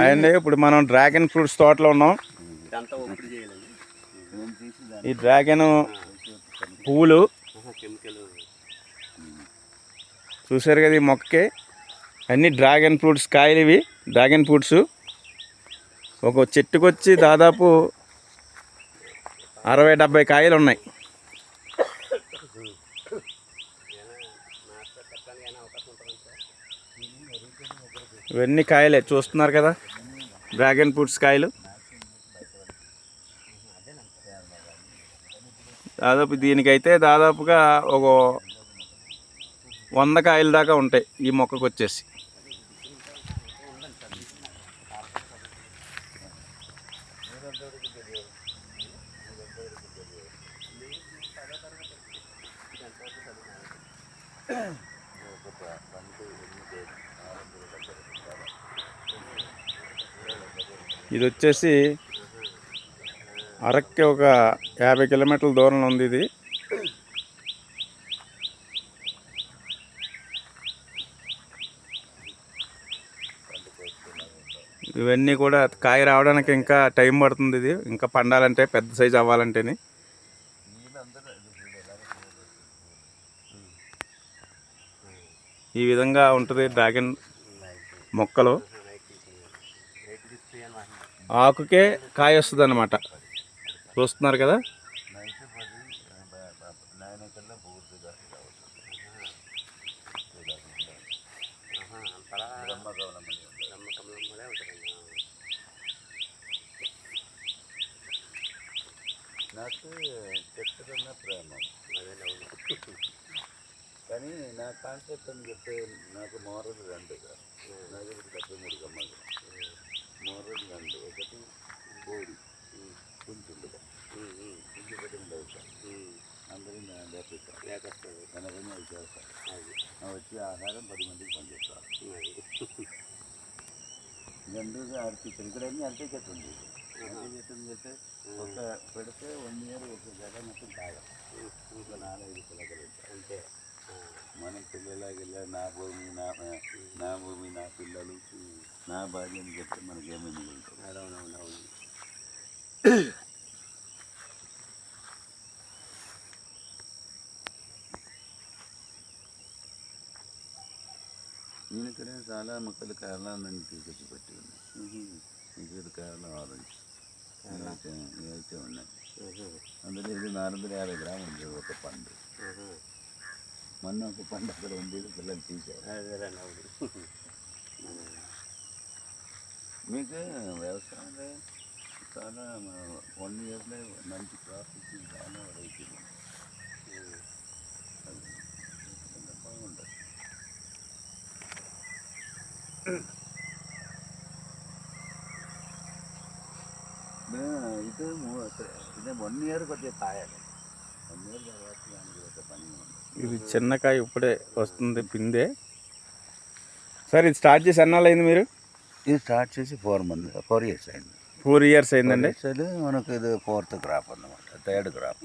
అండి ఇప్పుడు మనం డ్రాగన్ ఫ్రూట్స్ తోటలో ఉన్నాం. ఈ డ్రాగన్ పువ్వులు చూసారు కదా, ఈ మొక్కకి అన్ని డ్రాగన్ ఫ్రూట్స్ కాయలు. ఇవి డ్రాగన్ ఫ్రూట్స్ ఒక చెట్టుకు వచ్చి దాదాపు 60-70 కాయలు ఉన్నాయి. ఇవన్నీ కాయలే చూస్తున్నారు కదా, డ్రాగన్ ఫ్రూట్స్ కాయలు. దాదాపు దీనికైతే దాదాపుగా ఒక 100 కాయల దాకా ఉంటాయి ఈ మొక్కకు వచ్చేసి. ఇది వచ్చేసి అరక్కి ఒక 50 కిలోమీటర్ల దూరంలో ఉంది ఇది. ఇవన్నీ కూడా కాయ రావడానికి ఇంకా టైం పడుతుంది. ఇది ఇంకా పండాలంటే, పెద్ద సైజు అవ్వాలంటేనే. ఈ విధంగా ఉంటుంది డ్రాగన్ మొక్కలు. ఆకుకే కాయ వస్తుంది అన్నమాట. చూస్తున్నారు కదా. నాకు చెట్టుకున్న ప్రేమ కానీ నా కాన్సెప్ట్ అని చెప్తే నాకు మోరల్ 2 నాకు 73 గమ్మలు మోరల్ 2. ఒకటి కోడి కుంటుండగా ఇంటి పెట్టిన అందరూ లేకొస్తారు కనకనే చేస్తారు. వచ్చి ఆహారం 10 మందికి పనిచేస్తారు. 2 అరటి చెట్టు ఇక్కడ అన్నీ అరటి చెట్టు ఉంది. అరటి చెట్టు ఉంది చెప్తే ఒక పెడితే 1 ఇయర్ ఒక గడ మొత్తం కాయ ఇంకా 4-5 పిల్లకలు అంటే మనం పిల్లలాగిల్ల నా భూమి నా పిల్లలు నా భార్య అని చెప్తే మనకేమీ మిగులుతుంది. అవునవునవును. నేను ఇక్కడ చాలా మొక్కలు కేరళ తీసుకొచ్చి పెట్టి ఉన్నాయి. ఇక్కడ కేరళ ఆరెంజ్ ఇవైతే ఉన్నాయి. అందులో ఇది 450 గ్రాములు ఉంది ఒక పండు. మొన్న ఒక పండు అక్కడ ఉంది, పిల్లలు తీసారు. మీకు వ్యవసాయంలో చాలా 1 ఇయర్లో మంచి ప్రాఫిట్ చాలా రైతులు బాగుంటుంది. ఇది 1 ఇయర్ కొద్దిగా కాయాలి. 1 ఇయర్ తర్వాత దానికి ఒక పని ఉంది. ఇది చిన్నకాయ ఇప్పుడే వస్తుంది, పిందే. సార్ ఇది స్టార్ట్ చేసి ఎన్నాళ్ళు అయింది మీరు? ఇది స్టార్ట్ చేసి 4 ఇయర్స్ అయింది. 4 ఇయర్స్ అయిందండి. మనకు ఇది 4th క్రాప్ అన్నమాట, 3rd క్రాప్.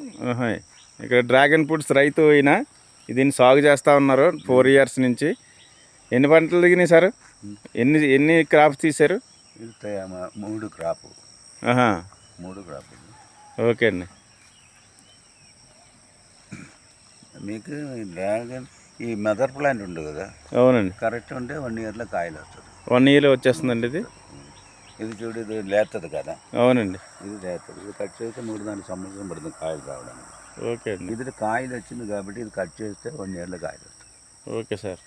ఇక్కడ డ్రాగన్ ఫ్రూట్స్ రైతు అయినా దీన్ని సాగు చేస్తూ ఉన్నారు 4 ఇయర్స్ నుంచి. ఎన్ని పంటలు దిగినాయి సార్? ఎన్ని క్రాప్స్ తీశారు? ఇది 3 క్రాప్. 3 క్రాప్. ఓకే అండి. మీకు డ్రాగన్ ఈ మదర్ ప్లాంట్ ఉంది కదా. అవునండి. కరెక్ట్ ఉంటే 1 ఇయర్లో కాయలు వస్తుంది. 1 ఇయర్లో వచ్చేస్తుందండి ఇది. ఇది చూడు, ఇది లేస్తుంది కదా. అవునండి. ఇది లేస్తుంది. ఇది కట్ చేస్తే 3-4 సంవత్సరం పడుతుంది కాయలు రావడానికి. ఓకే అండి. ఇది కాయలు వచ్చింది కాబట్టి ఇది కట్ చేస్తే 1 ఇయర్లో కాయలు వస్తుంది. Okay sir.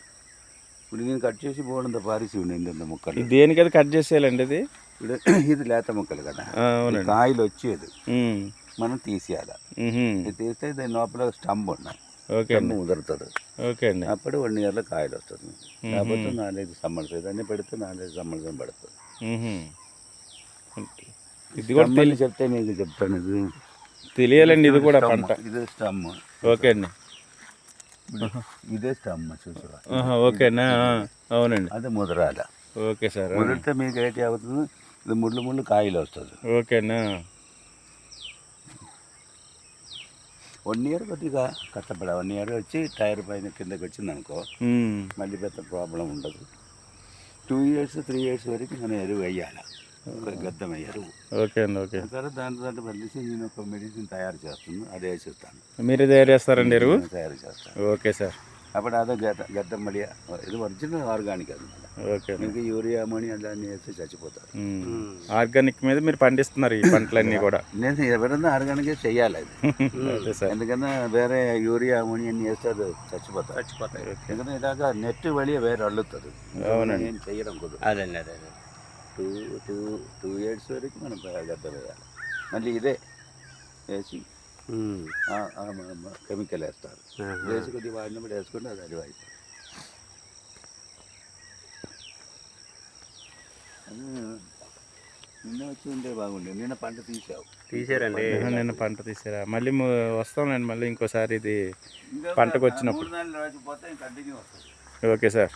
ఇప్పుడు నేను కట్ చేసి బోర్డంత పారేసి ఉండింది మొక్కలు. దేనికి అది కట్ చేసేయాలండి? ఇది ఇది లేత మొక్కలు కదా. అవునండి. కాయలు వచ్చేది మనం తీసేయాలి. ఇది తీస్తే దాని లోపల స్టంప్ ఉన్నాయి. ఓకే అండి. ముదురుతుంది. ఓకే అండి. అప్పుడు 1 ఇయర్లో కాయలు వస్తుంది. లేకపోతే 4-5 సంవత్సరాలు అన్నీ పెడితే 4-5 సంవత్సరం పడుతుంది. ఇది కూడా చెప్తే మీకు చెప్తాను. ఇది తెలియాలండి. ఇది కూడా పంట. ఇదే స్టమ్. ఓకే అండి. ఇదే స్టమ్ చూసారా? ఓకే అన్న. అవునండి. అదే ముదరాల. Okay sir. ముదిరితే మీకు ఏంటి అవుతుంది, ఇది ముళ్ళు కాయలు వస్తుంది. ఓకేనా. 1 ఇయర్ కొద్దిగా కష్టపడా. 1 ఇయర్ వచ్చి టైర్ పైన కిందకి వచ్చింది అనుకో, మళ్ళీ పెద్ద ప్రాబ్లం ఉండదు. 2 ఇయర్స్ 3 ఇయర్స్ వరకు మనం ఎరువు వేయాలి, గద్దం వేయాలి. ఓకే అండి, ఓకే. తర్వాత దాంతో కలిసి నేను ఒక మెడిసిన్ తయారు చేస్తున్నాను, అదే వేసిస్తాను. మీరే తయారు చేస్తారండి ఎరువు? నేను తయారు చేస్తాను. Okay sir. అప్పుడు అదే గద్దం మళ్ళీ ఇది ఒరిజినల్ ఆర్గానిక్ అది. ఓకే. ఇంకా యూరియా అమోనియా దాన్ని వేస్తే చచ్చిపోతారు. ఆర్గానిక్ మీద మీరు పండిస్తున్నారు ఈ పంటలన్నీ కూడా. నేను ఎవరన్నా ఆర్గానిక్గా చెయ్యాలి అది. అదే సార్. ఎందుకన్నా వేరే యూరియా అమోనియా వేస్తే అది చచ్చిపోతాయి. ఎందుకంటే ఇలాగా నెట్ వழிయే వేరే అల్లుతుంది. అవునండి. నేను చెయ్యడం కుదరదు. అదే 2 ఇయర్స్ వరకు మనం గద్దం వేయాలి. మళ్ళీ ఇదే వేసి కెమికల్ వేస్తారు. వేసి కొద్దిగా వాడినప్పుడు వేసుకుంటే అది అడివాయి. నిన్న వచ్చి ఉంటే బాగుండే. నిన్న పంట తీసారండి. నిన్న పంట తీసారా? మళ్ళీ వస్తానండి మళ్ళీ ఇంకోసారి ఇది పంటకు వచ్చినప్పుడు. 3 నెలలు రాకపోతే కంటిన్యూ వస్తుంది. Okay sir.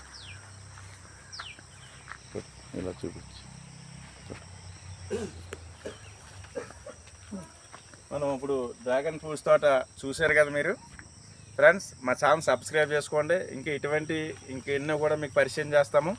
ఇలా చూపించు. మనం ఇప్పుడు డ్రాగన్ ఫ్రూట్స్ తోట చూశారు కదా మీరు ఫ్రెండ్స్. మా ఛానల్ సబ్స్క్రైబ్ చేసుకోండి. ఇంకా ఎన్నో కూడా మీకు పరిచయం చేస్తాము.